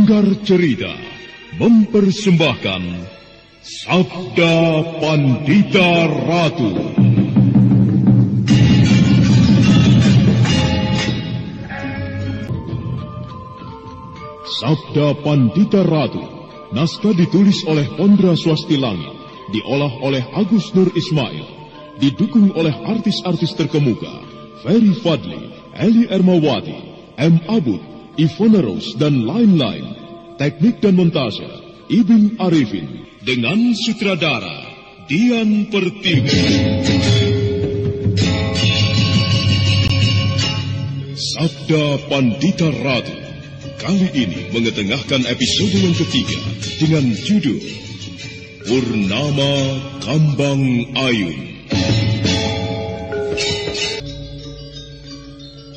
Sanggar Cerita mempersembahkan Sabda Pandita Ratu. Sabda Pandita Ratu, naskah ditulis oleh Pondra Swasti Langit, diolah oleh Agus Nur Ismail, didukung oleh artis-artis terkemuka, Ferry Fadli, Eli Ermawati, M. Abud, Ivona Rose, dan lain-lain. Teknik dan montase, Ibing Arifin, dengan sutradara Dian Pertiwi. Sabda Pandita Ratu kali ini mengetengahkan episode yang ketiga dengan judul Purnama Kambang Ayun.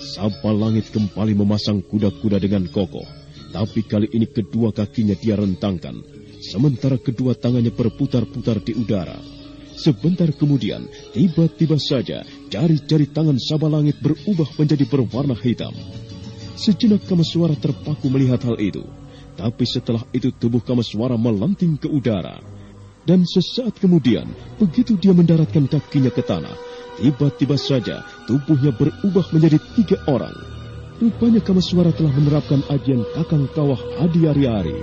Sapa Langit kembali memasang kuda-kuda dengan kokoh, tapi kali ini kedua kakinya dia rentangkan, sementara kedua tangannya berputar-putar di udara. Sebentar kemudian, tiba-tiba saja jari-jari tangan Sapa Langit berubah menjadi berwarna hitam. Sejenak Kameswara terpaku melihat hal itu, tapi setelah itu tubuh Kameswara melanting ke udara. Dan sesaat kemudian, begitu dia mendaratkan kakinya ke tanah, tiba-tiba saja tubuhnya berubah menjadi 3 orang. Rupanya Kameswara telah menerapkan ajian Kakang Kawah Adiari-ari.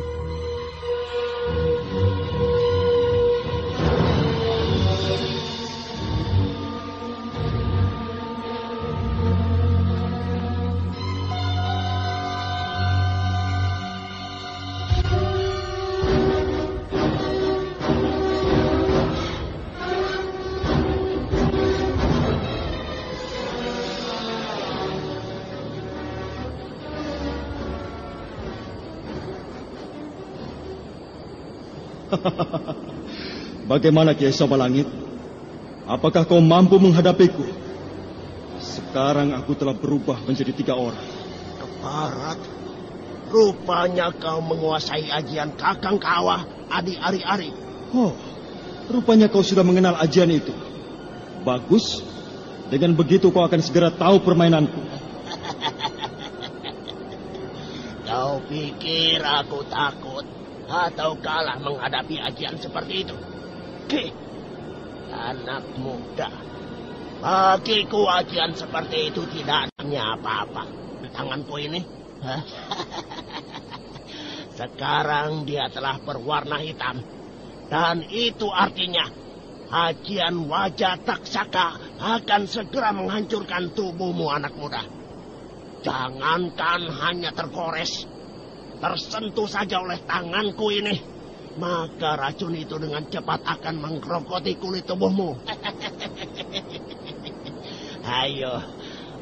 Bagaimana Kiai Sapa Langit? Apakah kau mampu menghadapiku? Sekarang aku telah berubah menjadi 3 orang. Keparat, rupanya kau menguasai ajian Kakang Kawah Adiari-ari. Oh, rupanya kau sudah mengenal ajian itu. Bagus, dengan begitu kau akan segera tahu permainanku. Kau pikir aku takut atau kalah menghadapi ajian seperti itu? Anak muda, bagiku ajian seperti itu tidak hanya apa-apa. Tanganku ini, sekarang dia telah berwarna hitam. Dan itu artinya ajian wajah taksaka akan segera menghancurkan tubuhmu, anak muda. Jangankan hanya tergores, tersentuh saja oleh tanganku ini, maka racun itu dengan cepat akan menggerogoti kulit tubuhmu.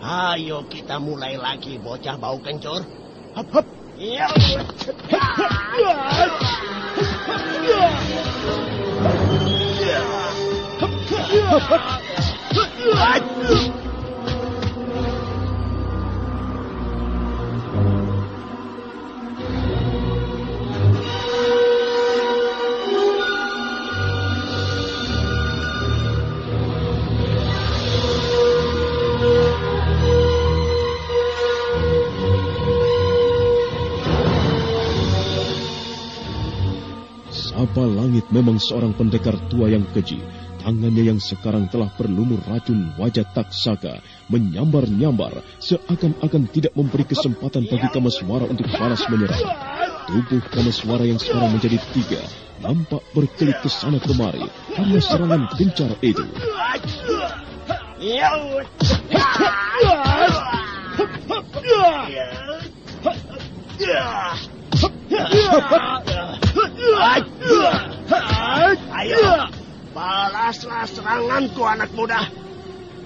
Ayo kita mulai lagi, bocah bau kencur. Hop, hop. Sapa Langit memang seorang pendekar tua yang keji. Tangannya yang sekarang telah berlumur racun wajah taksaka menyambar-nyambar seakan-akan tidak memberi kesempatan bagi Kameswara untuk balas menyerang. Tubuh Kameswara yang sekarang menjadi 3 nampak berkelit ke sana kemari karena serangan gencar itu. Ayo, balaslah seranganku, anak muda.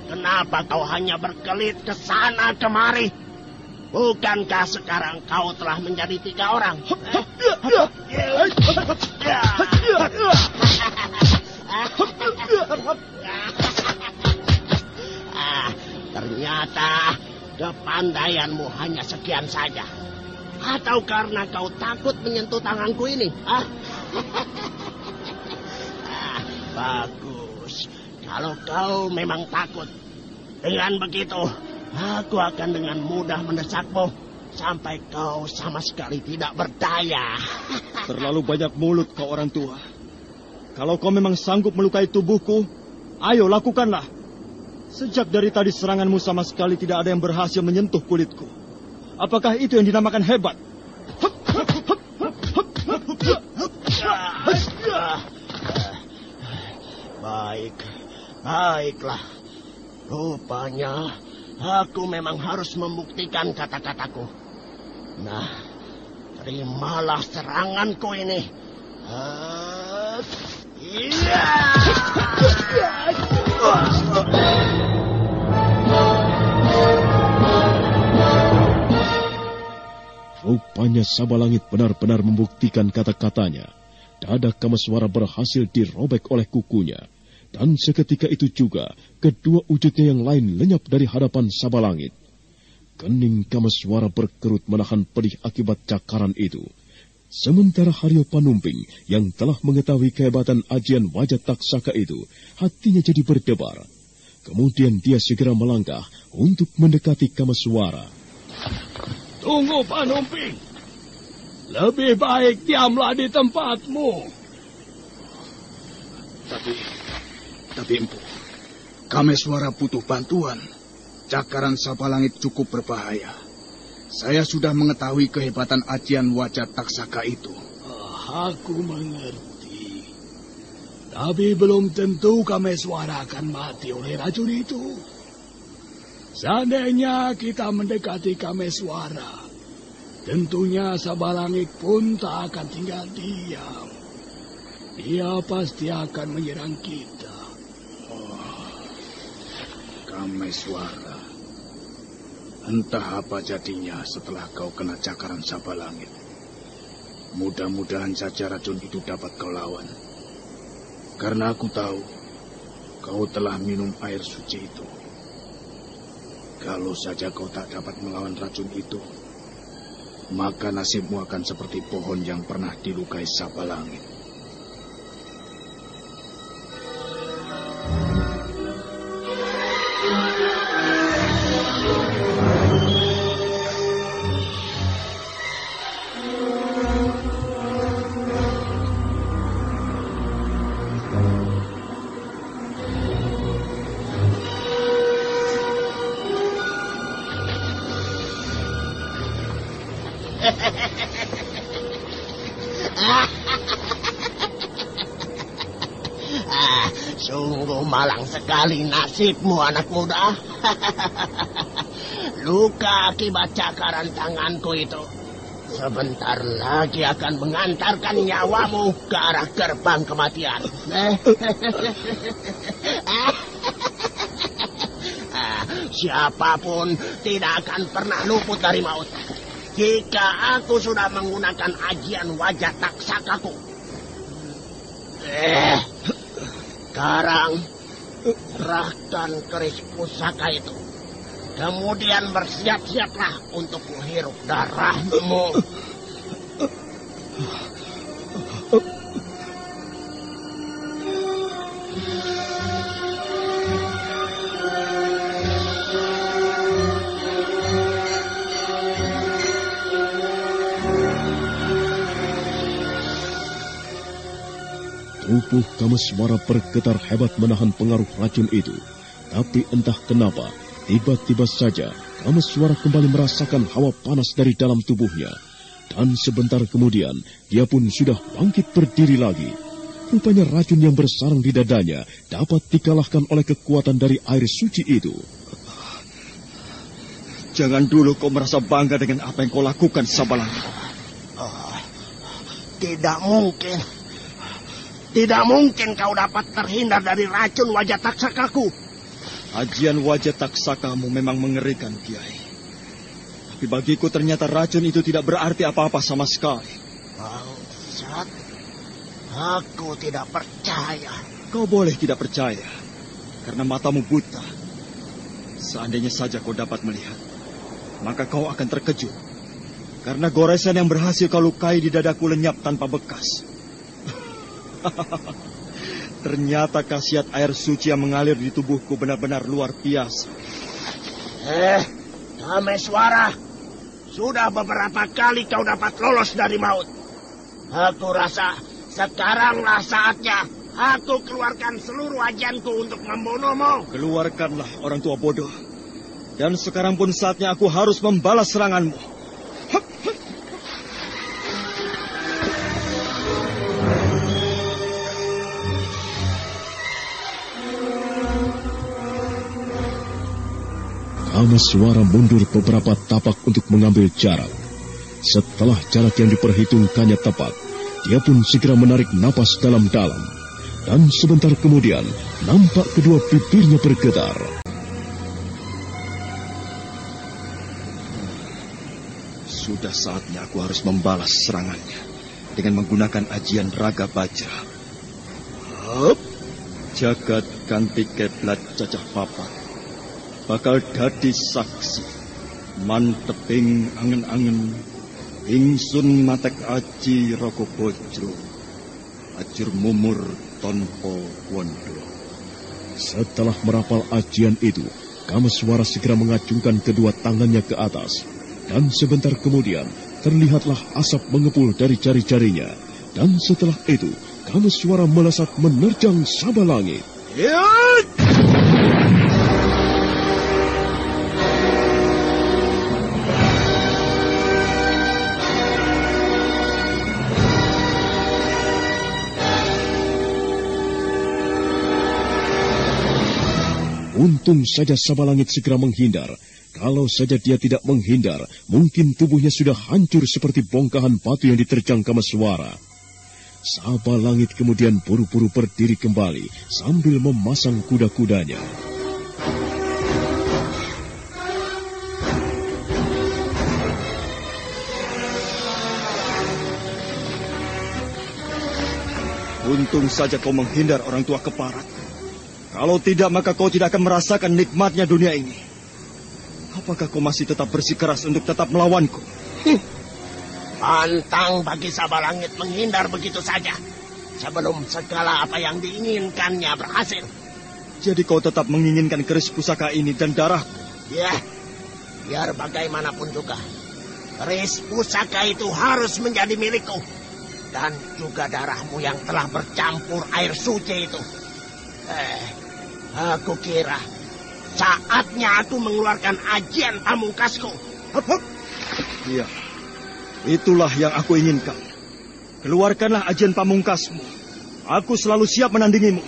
Kenapa kau hanya berkelit ke sana kemari? Bukankah sekarang kau telah menjadi 3 orang? Ternyata kepandaianmu hanya sekian saja. Atau karena kau takut menyentuh tanganku ini? Bagus. Kalau kau memang takut, dengan begitu aku akan dengan mudah mendesakmu sampai kau sama sekali tidak berdaya. Terlalu banyak mulut kau orang tua. Kalau kau memang sanggup melukai tubuhku, ayo lakukanlah. Sejak dari tadi seranganmu sama sekali tidak ada yang berhasil menyentuh kulitku. Apakah itu yang dinamakan hebat? Baiklah. Rupanya aku memang harus membuktikan kata-kataku. Nah, terimalah seranganku ini. Rupanya Sabalangit benar-benar membuktikan kata-katanya. Dada Kameswara berhasil dirobek oleh kukunya. Dan seketika itu juga, kedua wujudnya yang lain lenyap dari hadapan Sabalangit. Kening Kameswara berkerut menahan pedih akibat cakaran itu. Sementara Haryo Panumping yang telah mengetahui kehebatan ajian wajah taksaka itu, hatinya jadi berdebar. Kemudian dia segera melangkah untuk mendekati Kameswara. Tunggu, Panumping. Lebih baik diamlah di tempatmu. Tapi Empu, Kameswara butuh bantuan. Cakaran Sabalangit cukup berbahaya. Saya sudah mengetahui kehebatan ajian wajah taksaka itu. Aku mengerti. Tapi belum tentu Kameswara akan mati oleh racun itu. Seandainya kita mendekati Kameswara, tentunya Sabalangit pun tak akan tinggal diam. Dia pasti akan menyerang kita. Kameswara, entah apa jadinya setelah kau kena cakaran Sabalangit. Mudah-mudahan saja racun itu dapat kau lawan. Karena aku tahu kau telah minum air suci itu. Kalau saja kau tak dapat melawan racun itu, maka nasibmu akan seperti pohon yang pernah dilukai Sabalangit. Sungguh malang sekali nasibmu, anak muda. Luka akibat cakaran tanganku itu sebentar lagi akan mengantarkan nyawamu ke arah gerbang kematian. Siapapun tidak akan pernah luput dari maut jika aku sudah menggunakan ajian wajah taksakaku. Sekarang serahkan keris pusaka itu. Kemudian bersiap-siaplah untuk menghirup darahmu. Tubuh Kameswara bergetar hebat menahan pengaruh racun itu. Tapi entah kenapa, tiba-tiba saja Kameswara kembali merasakan hawa panas dari dalam tubuhnya. Dan sebentar kemudian, dia pun sudah bangkit berdiri lagi. Rupanya racun yang bersarang di dadanya dapat dikalahkan oleh kekuatan dari air suci itu. Jangan dulu kau merasa bangga dengan apa yang kau lakukan, Sabalangit. Tidak mungkin. Tidak mungkin kau dapat terhindar dari racun wajah taksakaku. Ajian wajah taksakamu memang mengerikan, Kiai. Tapi bagiku ternyata racun itu tidak berarti apa-apa sama sekali. Bangsat, aku tidak percaya. Kau boleh tidak percaya, karena matamu buta. Seandainya saja kau dapat melihat, maka kau akan terkejut. Karena goresan yang berhasil kau lukai di dadaku lenyap tanpa bekas. Ternyata khasiat air suci yang mengalir di tubuhku benar-benar luar biasa. Kameswara, Sudah beberapa kali kau dapat lolos dari maut. Aku rasa sekaranglah saatnya aku keluarkan seluruh ajianku untuk membunuhmu. Keluarkanlah, orang tua bodoh. Dan sekarang pun saatnya aku harus membalas seranganmu. Kameswara mundur beberapa tapak untuk mengambil jarak. Setelah jarak yang diperhitungkannya tepat, dia pun segera menarik napas dalam-dalam. Dan sebentar kemudian, nampak kedua bibirnya bergetar. Sudah saatnya aku harus membalas serangannya dengan menggunakan ajian Raga Bajra. Jagat ganti keblat cacah papat. Bakal dadi saksi manteping angen-angen ingsun matek aji Raga Bajra ajur mumur tanpa wondo. Setelah merapal ajian itu, Kameswara segera mengacungkan kedua tangannya ke atas. Dan sebentar kemudian, terlihatlah asap mengepul dari jari-jarinya. Dan setelah itu, Kameswara melesat menerjang Sabalangit. Untung saja Sabalangit segera menghindar. Kalau saja dia tidak menghindar, mungkin tubuhnya sudah hancur seperti bongkahan batu yang diterjang Kameswara. Sabalangit kemudian buru-buru berdiri kembali sambil memasang kuda-kudanya. Untung saja kau menghindar, orang tua keparat. Kalau tidak, maka kau tidak akan merasakan nikmatnya dunia ini. Apakah kau masih tetap bersikeras untuk tetap melawanku? Pantang bagi Sabalangit menghindar begitu saja, sebelum segala apa yang diinginkannya berhasil. Jadi kau tetap menginginkan keris pusaka ini dan darahku? Ya, biar bagaimanapun juga, keris pusaka itu harus menjadi milikku. Dan juga darahmu yang telah bercampur air suci itu. Aku kira saatnya aku mengeluarkan ajian pamungkasku. Iya, itulah yang aku inginkan. Keluarkanlah ajian pamungkasmu. Aku selalu siap menandingimu.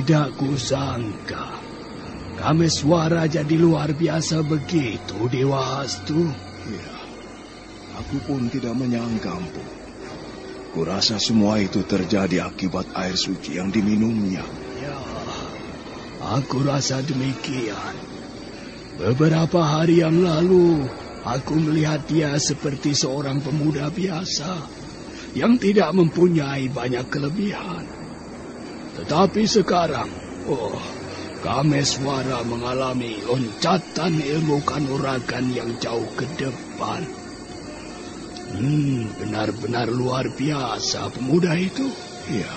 Tidak kusangka Kameswara jadi luar biasa begitu, Dewa Hastu. Ya, aku pun tidak menyangka, Empu. Kurasa semua itu terjadi akibat air suci yang diminumnya. Ya, aku rasa demikian. Beberapa hari yang lalu, aku melihat dia seperti seorang pemuda biasa yang tidak mempunyai banyak kelebihan. Tetapi sekarang, Kameswara mengalami loncatan ilmu kanuragan yang jauh ke depan. Benar-benar luar biasa pemuda itu. Iya.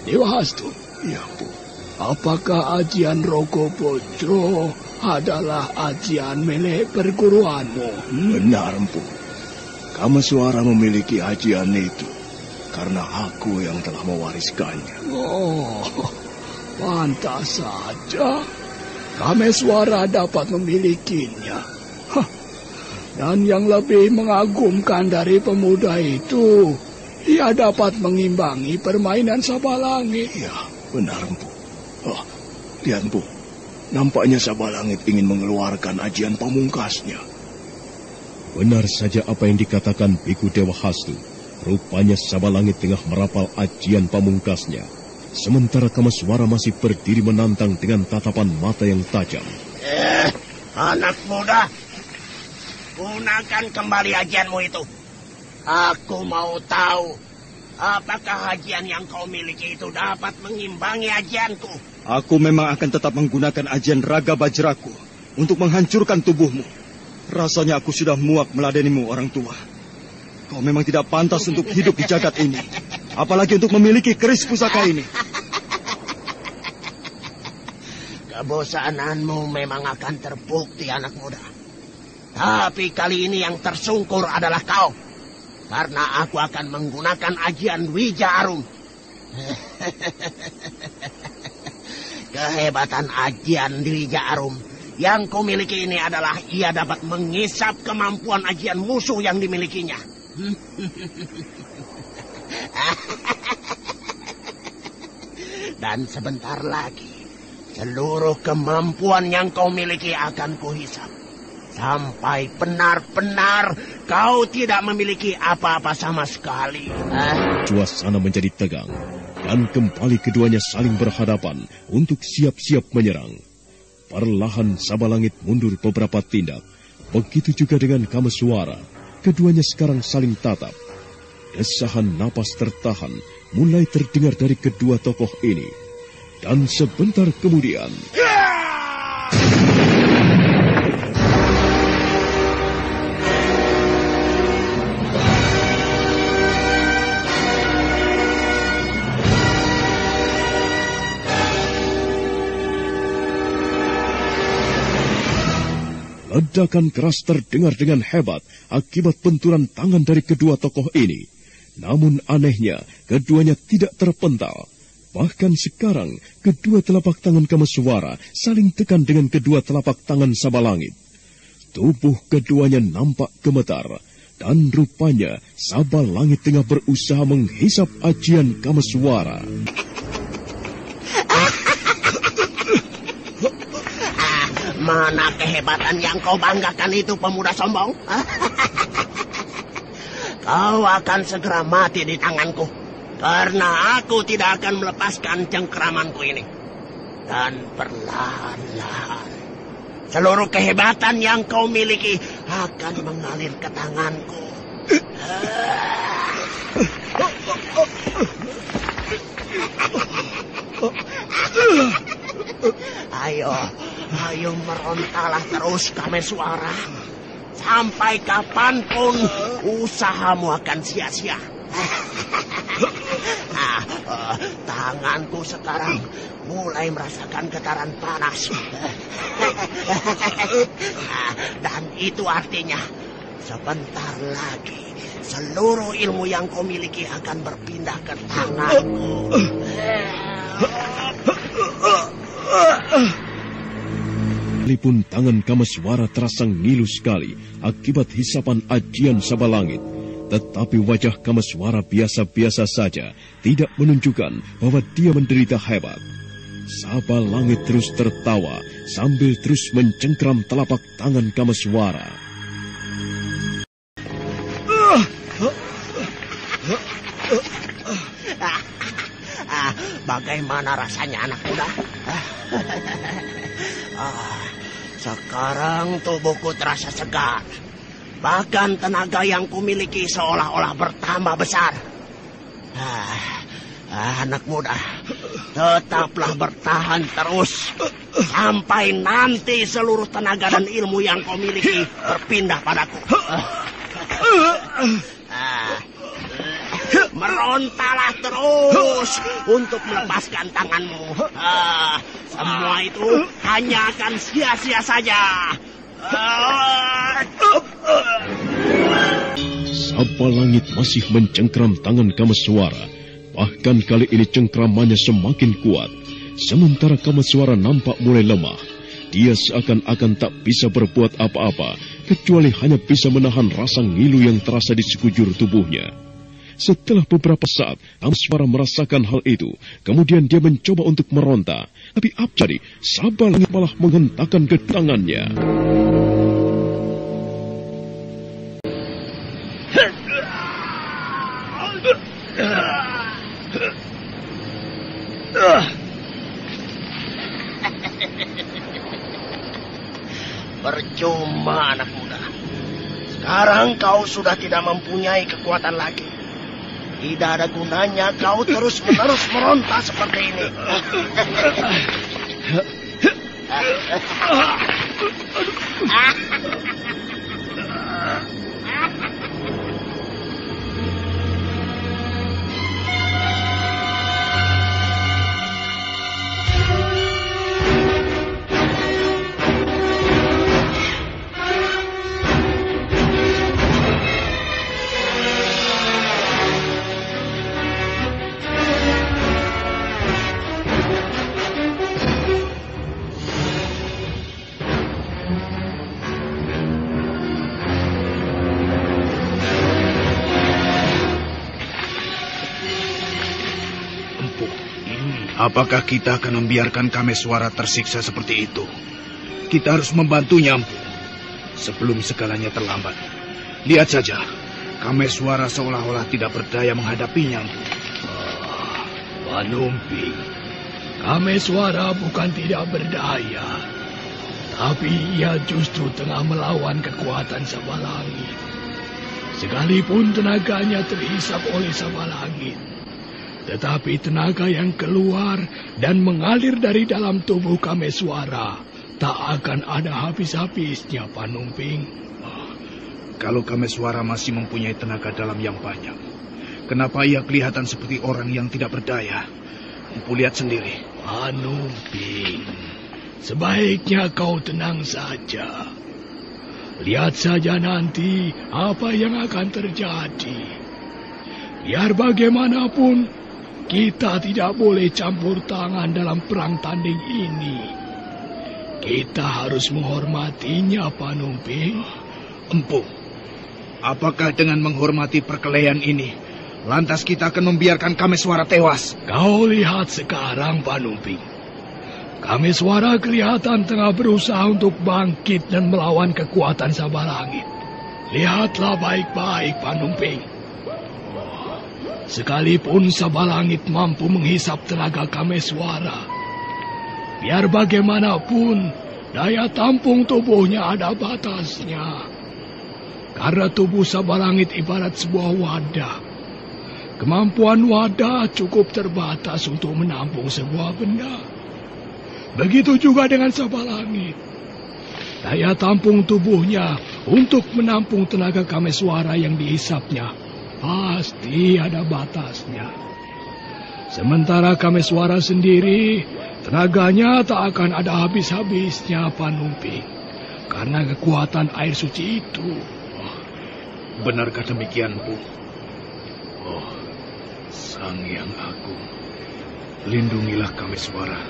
Dewa Hastu. Iya, Bu. Apakah ajian Raga Bajra adalah ajian milik perguruanmu? Benar, Empu. Kameswara memiliki ajian itu karena aku yang telah mewariskannya. Pantas saja Kameswara dapat memilikinya. Dan yang lebih mengagumkan dari pemuda itu, ia dapat mengimbangi permainan Sabalangit. Ya, benar, Empu. Lihat, Bu. Nampaknya Sabalangit ingin mengeluarkan ajian pamungkasnya. Benar saja apa yang dikatakan Biku Dewa Hastu. Rupanya Sabalangit tengah merapal ajian pamungkasnya. Sementara Kameswara masih berdiri menantang dengan tatapan mata yang tajam. Anak muda, Gunakan kembali ajianmu itu. Aku mau tahu, apakah ajian yang kau miliki itu dapat mengimbangi ajianku? Aku memang akan tetap menggunakan ajian raga bajraku untuk menghancurkan tubuhmu. Rasanya aku sudah muak meladenimu, orang tua. Kau memang tidak pantas untuk hidup di jagat ini. Apalagi untuk memiliki keris pusaka ini. Kebosananmu memang akan terbukti, anak muda. Tapi kali ini yang tersungkur adalah kau. Karena aku akan menggunakan ajian Wija Arum. Kehebatan ajian Wija Arum yang kumiliki ini adalah ia dapat mengisap kemampuan ajian musuh yang dimilikinya. Dan sebentar lagi, seluruh kemampuan yang kau miliki akan kuhisap. Sampai benar-benar kau tidak memiliki apa-apa sama sekali. Suasana menjadi tegang, dan kembali keduanya saling berhadapan untuk siap-siap menyerang. Perlahan Sabalangit mundur beberapa tindak. Begitu juga dengan Kameswara. Keduanya sekarang saling tatap. Desahan napas tertahan mulai terdengar dari kedua tokoh ini. Dan sebentar kemudian... ledakan keras terdengar dengan hebat akibat benturan tangan dari kedua tokoh ini. Namun anehnya, keduanya tidak terpental. Bahkan sekarang, kedua telapak tangan Kameswara saling tekan dengan kedua telapak tangan Sabalangit. Tubuh keduanya nampak gemetar, dan rupanya Sabalangit tengah berusaha menghisap ajian Kameswara. Mana kehebatan yang kau banggakan itu, pemuda sombong? Kau akan segera mati di tanganku, karena aku tidak akan melepaskan cengkeramanku ini. Dan perlahan-lahan, seluruh kehebatan yang kau miliki akan mengalir ke tanganku. Ayo merontalah terus, Kameswara. Sampai kapanpun usahamu akan sia-sia. Tanganku sekarang mulai merasakan getaran panas. Dan itu artinya sebentar lagi seluruh ilmu yang kau miliki akan berpindah ke tanganku. Sekalipun tangan Kameswara terasa ngilu sekali akibat hisapan ajian Sabalangit, tetapi wajah Kameswara biasa-biasa saja, tidak menunjukkan bahwa dia menderita hebat. Sabalangit terus tertawa sambil terus mencengkram telapak tangan Kameswara. Bagaimana rasanya, anak muda? Sekarang tubuhku terasa segar. Bahkan tenaga yang kumiliki seolah-olah bertambah besar. Anak muda, tetaplah bertahan terus. Sampai nanti seluruh tenaga dan ilmu yang kau miliki berpindah padaku. Merontalah terus untuk melepaskan tanganmu. Semua itu hanya akan sia-sia saja. Sabalangit masih mencengkram tangan Kameswara. Bahkan kali ini cengkramannya semakin kuat. Sementara Kameswara nampak mulai lemah. Dia seakan-akan tak bisa berbuat apa-apa, kecuali hanya bisa menahan rasa ngilu yang terasa di sekujur tubuhnya. Setelah beberapa saat, Kameswara merasakan hal itu. Kemudian dia mencoba untuk meronta. Tapi apa jadi? Sabalangit malah menghentakkan ke tangannya. Percuma, anak muda. Sekarang kau sudah tidak mempunyai kekuatan lagi. Tidak ada gunanya kau terus-menerus meronta seperti ini. Apakah kita akan membiarkan Kameswara tersiksa seperti itu? Kita harus membantunya, Empu. Sebelum segalanya terlambat. Lihat saja, Kameswara seolah-olah tidak berdaya menghadapinya, Empu. Panumping, Kameswara bukan tidak berdaya, tapi ia justru tengah melawan kekuatan Sabalangit. Sekalipun tenaganya terhisap oleh Sabalangit, tetapi tenaga yang keluar dan mengalir dari dalam tubuh Kameswara tak akan ada habis-habisnya, Panumping. Kalau Kameswara masih mempunyai tenaga dalam yang banyak, kenapa ia kelihatan seperti orang yang tidak berdaya? Empu lihat sendiri. Panumping, sebaiknya kau tenang saja. Lihat saja nanti apa yang akan terjadi. Biar bagaimanapun, kita tidak boleh campur tangan dalam perang tanding ini. Kita harus menghormatinya, Panumping. Empu, apakah dengan menghormati perkelahian ini, lantas kita akan membiarkan Kameswara tewas? Kau lihat sekarang, Panumping. Kameswara kelihatan tengah berusaha untuk bangkit dan melawan kekuatan Sabalangit. Lihatlah baik-baik, Panumping. Sekalipun Sabalangit mampu menghisap tenaga Kameswara, biar bagaimanapun daya tampung tubuhnya ada batasnya. Karena tubuh Sabalangit ibarat sebuah wadah. Kemampuan wadah cukup terbatas untuk menampung sebuah benda. Begitu juga dengan Sabalangit. Daya tampung tubuhnya untuk menampung tenaga Kameswara yang dihisapnya pasti ada batasnya. Sementara Kameswara sendiri, tenaganya tak akan ada habis-habisnya, Panumping, karena kekuatan air suci itu. Benarkah demikian, Bu? Oh, Sang Yang Agung, lindungilah Kameswara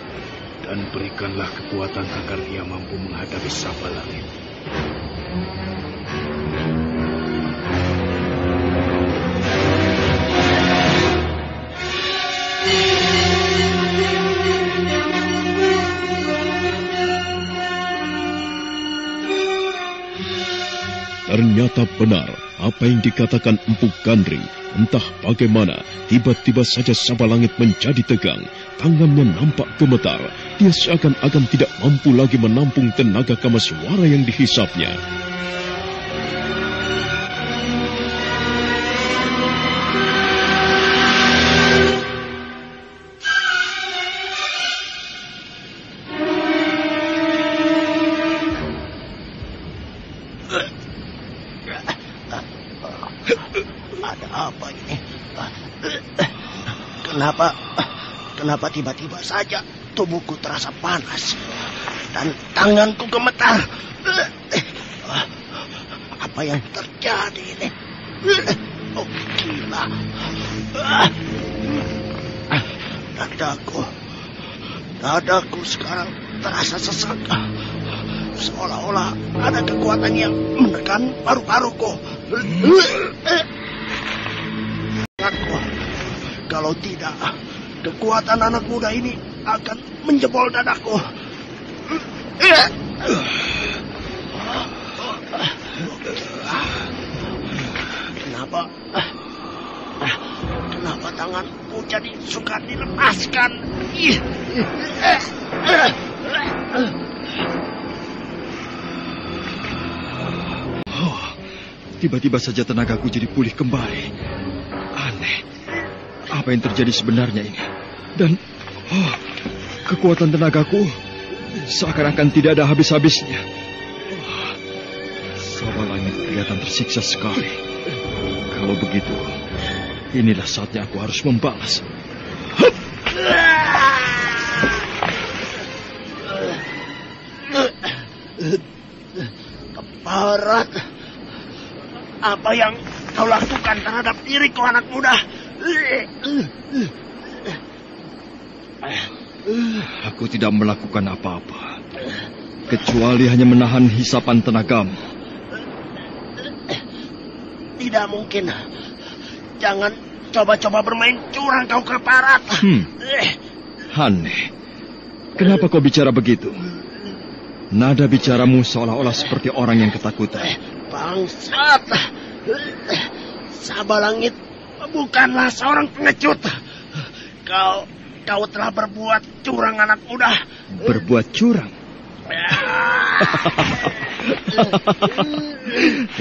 dan berikanlah kekuatan agar ia mampu menghadapi Sabalangit. Ternyata benar apa yang dikatakan Empu Gandring. Entah bagaimana, tiba-tiba saja Sabalangit menjadi tegang. Tangannya nampak gemetar. Dia seakan-akan tidak mampu lagi menampung tenaga Kameswara yang dihisapnya. Kenapa tiba-tiba saja tubuhku terasa panas dan tanganku gemetar? Apa yang terjadi ini? Oh, gila. Dadaku sekarang terasa sesak. Seolah-olah ada kekuatan yang menekan paru-paruku. Kalau tidak, kekuatan anak muda ini akan menjebol dadaku. Kenapa tanganku jadi sukar dilepaskan? Tiba-tiba saja tenagaku jadi pulih kembali. Aneh. Apa yang terjadi sebenarnya ini? Dan kekuatan tenagaku seakan-akan tidak ada habis-habisnya. Sabalangit kelihatan tersiksa sekali. Kalau begitu, inilah saatnya aku harus membalas. Keparat, apa yang kau lakukan terhadap diriku, anak muda? Aku tidak melakukan apa-apa, kecuali hanya menahan hisapan tenagamu. Tidak mungkin. Jangan coba-coba bermain curang kau, Keparat. Aneh. Kenapa kau bicara begitu? Nada bicaramu seolah-olah seperti orang yang ketakutan. Bangsat. Sabalangit bukanlah seorang pengecut. Kau telah berbuat curang, anak muda. Berbuat curang?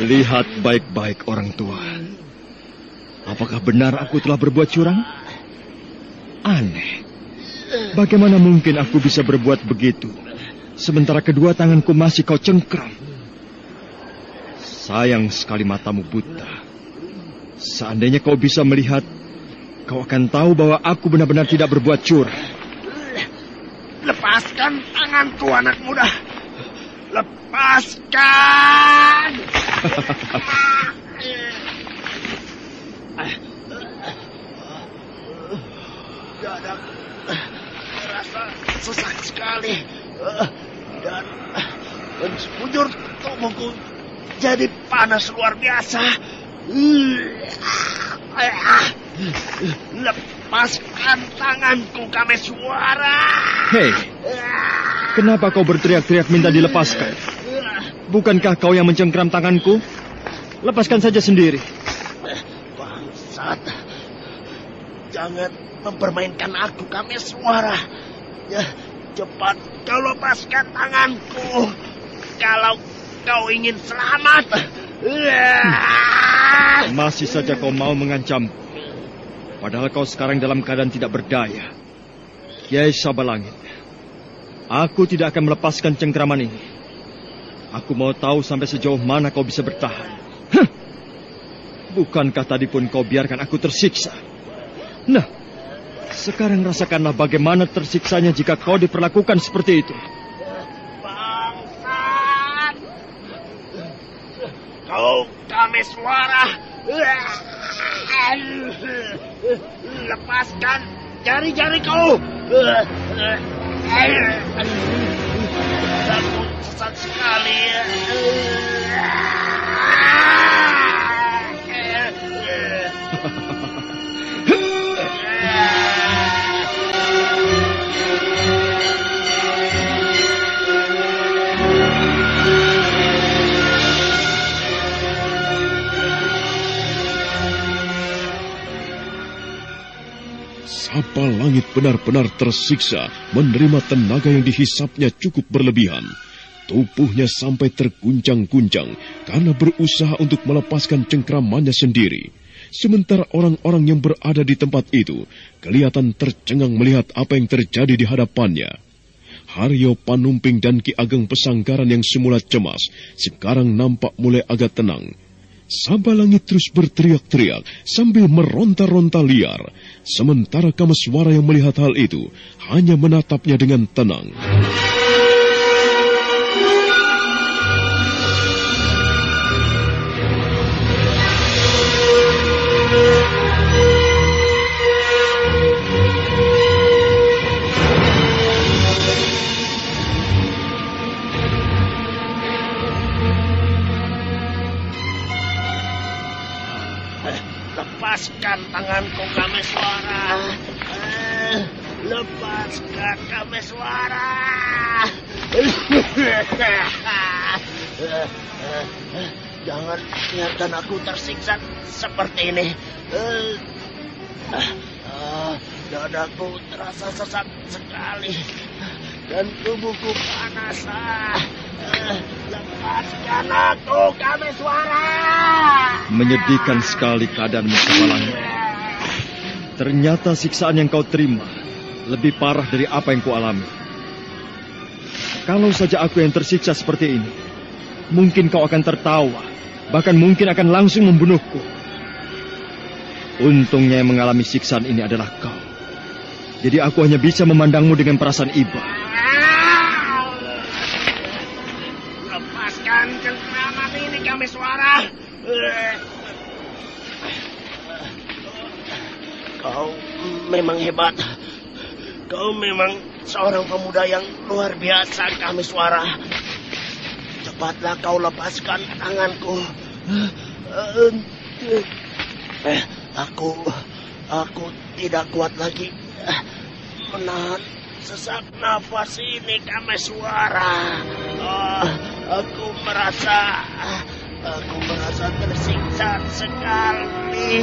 Lihat baik-baik, orang tua. Apakah benar aku telah berbuat curang? Aneh. Bagaimana mungkin aku bisa berbuat begitu, sementara kedua tanganku masih kau cengkram? Sayang sekali matamu buta. Seandainya kau bisa melihat, kau akan tahu bahwa aku benar-benar tidak berbuat curang. Lepaskan tanganku, anak muda. Lepaskan. Dadaku terasa sesak sekali. Dan sekujur tubuhku jadi panas luar biasa. Lepaskan tanganku, Kameswara. Hei, kenapa kau berteriak-teriak minta dilepaskan? Bukankah kau yang mencengkram tanganku? Lepaskan saja sendiri. Bangsat, jangan mempermainkan aku, Kameswara. Ya, cepat kau lepaskan tanganku kalau kau ingin selamat. Masih saja kau mau mengancamku, padahal kau sekarang dalam keadaan tidak berdaya. Kiai Sabalangit, aku tidak akan melepaskan cengkraman ini. Aku mau tahu sampai sejauh mana kau bisa bertahan. Bukankah tadi pun kau biarkan aku tersiksa? Nah, sekarang rasakanlah bagaimana tersiksanya jika kau diperlakukan seperti itu. Bangsat! Kau Kameswara! Lepaskan jari-jari kau! Aku sesat sekali. Sabalangit benar-benar tersiksa menerima tenaga yang dihisapnya cukup berlebihan. Tubuhnya sampai terguncang-guncang karena berusaha untuk melepaskan cengkramannya sendiri. Sementara orang-orang yang berada di tempat itu kelihatan tercengang melihat apa yang terjadi di hadapannya. Haryo Panumping dan Ki Ageng Pesanggaran yang semula cemas sekarang nampak mulai agak tenang. Sabalangit terus berteriak-teriak sambil meronta-ronta liar. Sementara Kameswara yang melihat hal itu hanya menatapnya dengan tenang. Lepaskan tanganku, Kameswara. Lepaskan, Kameswara. Jangan biarkan aku tersiksa seperti ini. Dadaku terasa sesak sekali. dan tubuhku panas. Lepaskan aku, Kameswara. Menyedihkan sekali keadaanmu, Sabalangit. Ternyata siksaan yang kau terima lebih parah dari apa yang kualami. Kalau saja aku yang tersiksa seperti ini, mungkin kau akan tertawa, bahkan mungkin akan langsung membunuhku. Untungnya yang mengalami siksaan ini adalah kau. Jadi aku hanya bisa memandangmu dengan perasaan iba. Lepaskan cengkraman ini, Kameswara. Kau memang hebat. Kau memang seorang pemuda yang luar biasa, Kameswara. Cepatlah kau lepaskan tanganku. Aku tidak kuat lagi menahan sesak nafas ini, Kameswara. Aku merasa tersiksa sekali.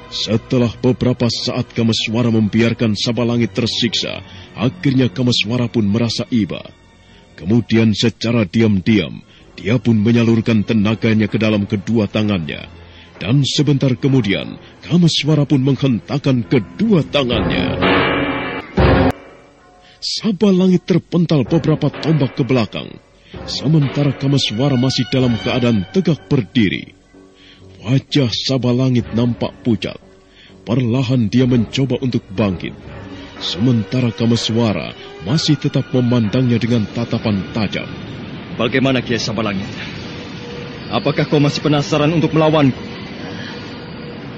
Setelah beberapa saat Kameswara membiarkan Sabalangit tersiksa, akhirnya Kameswara pun merasa iba. Kemudian secara diam-diam, dia pun menyalurkan tenaganya ke dalam kedua tangannya. Dan sebentar kemudian, Kameswara pun menghentakkan kedua tangannya. Sabalangit terpental beberapa tombak ke belakang, sementara Kameswara masih dalam keadaan tegak berdiri. Wajah Sabalangit nampak pucat. Perlahan dia mencoba untuk bangkit. Sementara Kameswara masih tetap memandangnya dengan tatapan tajam. Bagaimana, Kiai Sabalangit? Apakah kau masih penasaran untuk melawanku?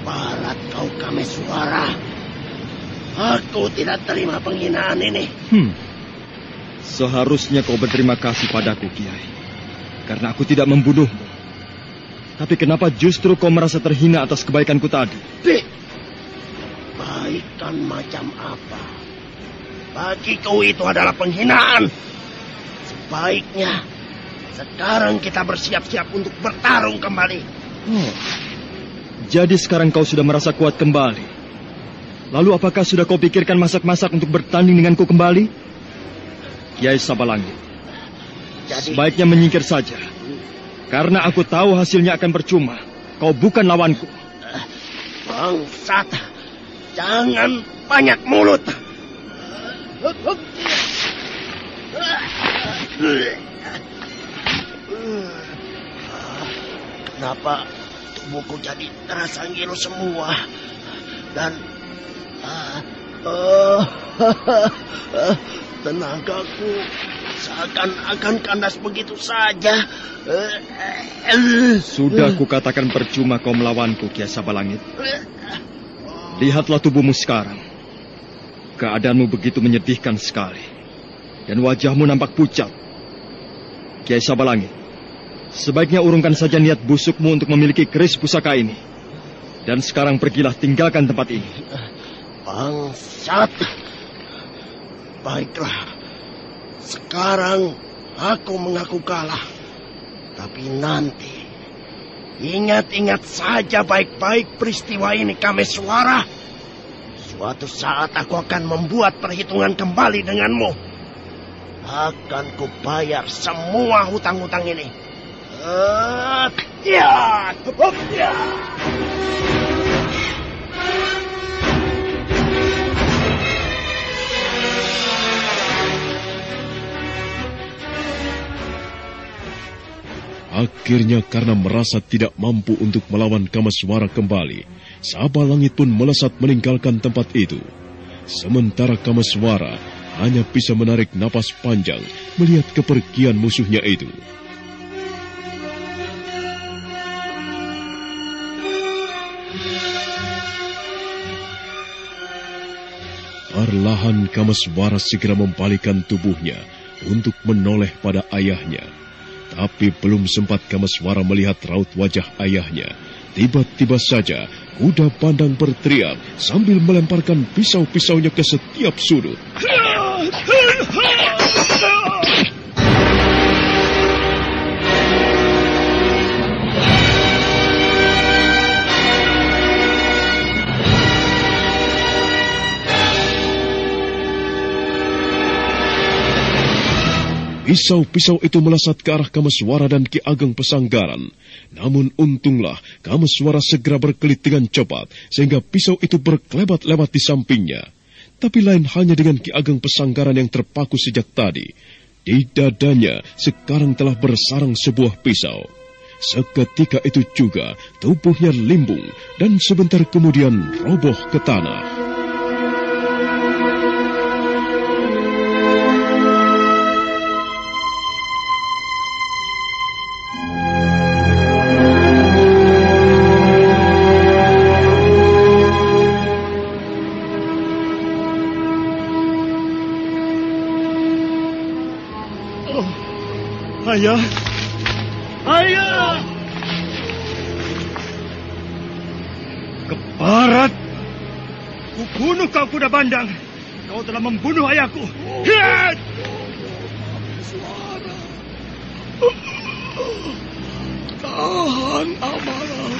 Barat kau, Kameswara. Aku tidak terima penghinaan ini. Seharusnya kau berterima kasih padaku, Kiai. Karena aku tidak membunuhmu. Tapi kenapa justru kau merasa terhina atas kebaikanku tadi? Kebaikan macam apa? Bagiku itu adalah penghinaan. Sebaiknya sekarang kita bersiap-siap untuk bertarung kembali. Jadi sekarang kau sudah merasa kuat kembali. Lalu apakah sudah kau pikirkan masak-masak untuk bertanding denganku kembali? Kiai Sabalangit, sebaiknya menyingkir saja. Karena aku tahu hasilnya akan percuma. Kau bukan lawanku. Bangsat, jangan banyak mulut. Kenapa tubuhku jadi terasa ngilu semua? Dan tenagaku seakan-akan kandas begitu saja. Sudah kukatakan percuma kau melawanku, Kiai Sabalangit. Lihatlah tubuhmu sekarang. Keadaanmu begitu menyedihkan sekali. Dan wajahmu nampak pucat. Kiai Sabalangit, sebaiknya urungkan saja niat busukmu untuk memiliki keris pusaka ini. Dan sekarang pergilah, tinggalkan tempat ini. Bangsat. Baiklah. Sekarang aku mengaku kalah. Tapi nanti, ingat-ingat saja baik-baik peristiwa ini, Kameswara. Suatu saat aku akan membuat perhitungan kembali denganmu. Akan kubayar semua hutang-hutang ini. Akhirnya karena merasa tidak mampu untuk melawan Kameswara kembali, Sabalangit pun melesat meninggalkan tempat itu. Sementara Kameswara hanya bisa menarik napas panjang melihat kepergian musuhnya itu. Perlahan Kameswara segera membalikan tubuhnya untuk menoleh pada ayahnya. Tapi belum sempat Kameswara melihat raut wajah ayahnya, tiba-tiba saja kuda pandang berteriak sambil melemparkan pisau-pisaunya ke setiap sudut. Pisau-pisau itu melesat ke arah Kameswara dan Ki Ageng Pesanggaran. Namun untunglah Kameswara segera berkelit dengan cepat, sehingga pisau itu berkelebat-lebat di sampingnya. Tapi lain halnya dengan Ki Ageng Pesanggaran yang terpaku sejak tadi. Di dadanya sekarang telah bersarang sebuah pisau. Seketika itu juga tubuhnya limbung dan sebentar kemudian roboh ke tanah. Ayah! Ayah! Keparat! Kubunuh kau kuda bandang! Kau telah membunuh ayahku! Hiat! Suara! Tahan amarah.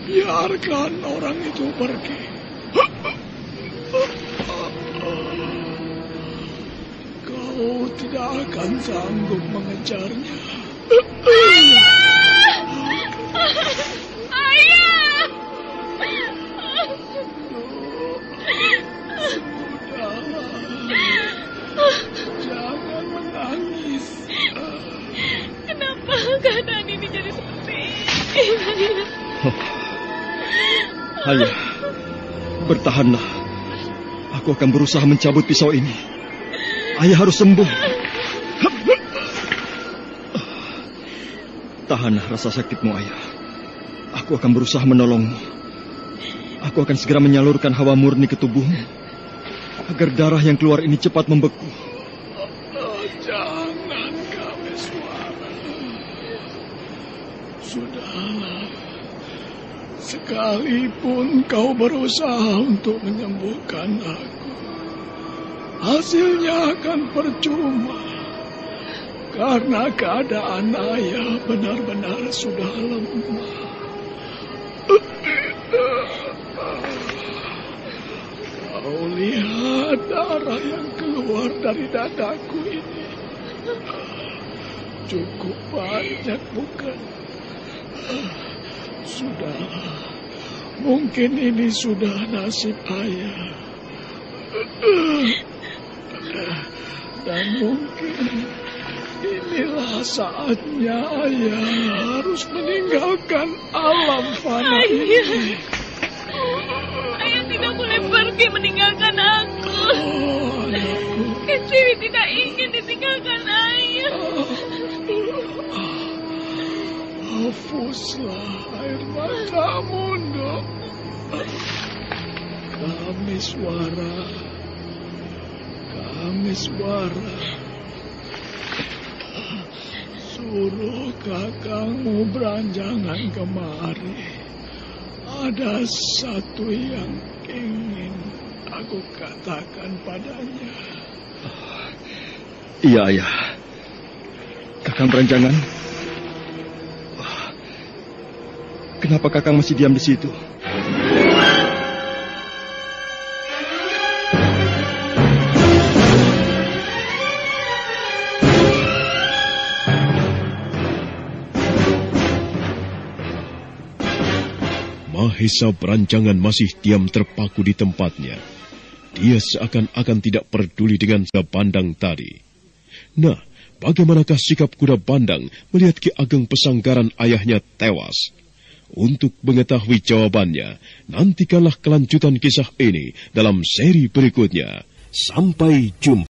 Biarkan orang itu pergi. Kau tidak akan sanggup mengejarnya. Ayah! Ayah! Sudahlah. Jangan menangis. Kenapa keadaan ini jadi seperti ini? Ayah, bertahanlah. Aku akan berusaha mencabut pisau ini. Ayah harus sembuh. Tahanlah rasa sakitmu, Ayah. Aku akan berusaha menolongmu. Aku akan segera menyalurkan hawa murni ke tubuhmu, agar darah yang keluar ini cepat membeku. Jangan, Kameswara. Sudahlah. Sekalipun kau berusaha untuk menyembuhkan aku, hasilnya akan percuma. Karena keadaan ayah benar-benar sudah lemah. Kau lihat darah yang keluar dari dadaku ini. Cukup banyak, bukan? Sudahlah. Mungkin ini sudah nasib ayah. Dan mungkin inilah saatnya ayah harus meninggalkan alam fana ini. Ayah tidak boleh pergi meninggalkan aku. Anakku. Keciwi tidak ingin ditinggalkan ayah. Hapuslah air matamu, Nduk. Kameswara. Suruh kakangmu beranjangan kemari. Ada satu yang ingin aku katakan padanya. Iya, Ayah. Kakang beranjangan. Kenapa kakang masih diam di situ? Mahesa Beranjangan masih diam terpaku di tempatnya. Dia seakan-akan tidak peduli dengan kuda bandang tadi. Nah, bagaimanakah sikap kuda bandang melihat Ki Ageng Pesanggaran ayahnya tewas? Untuk mengetahui jawabannya, nantikanlah kelanjutan kisah ini dalam seri berikutnya. Sampai jumpa.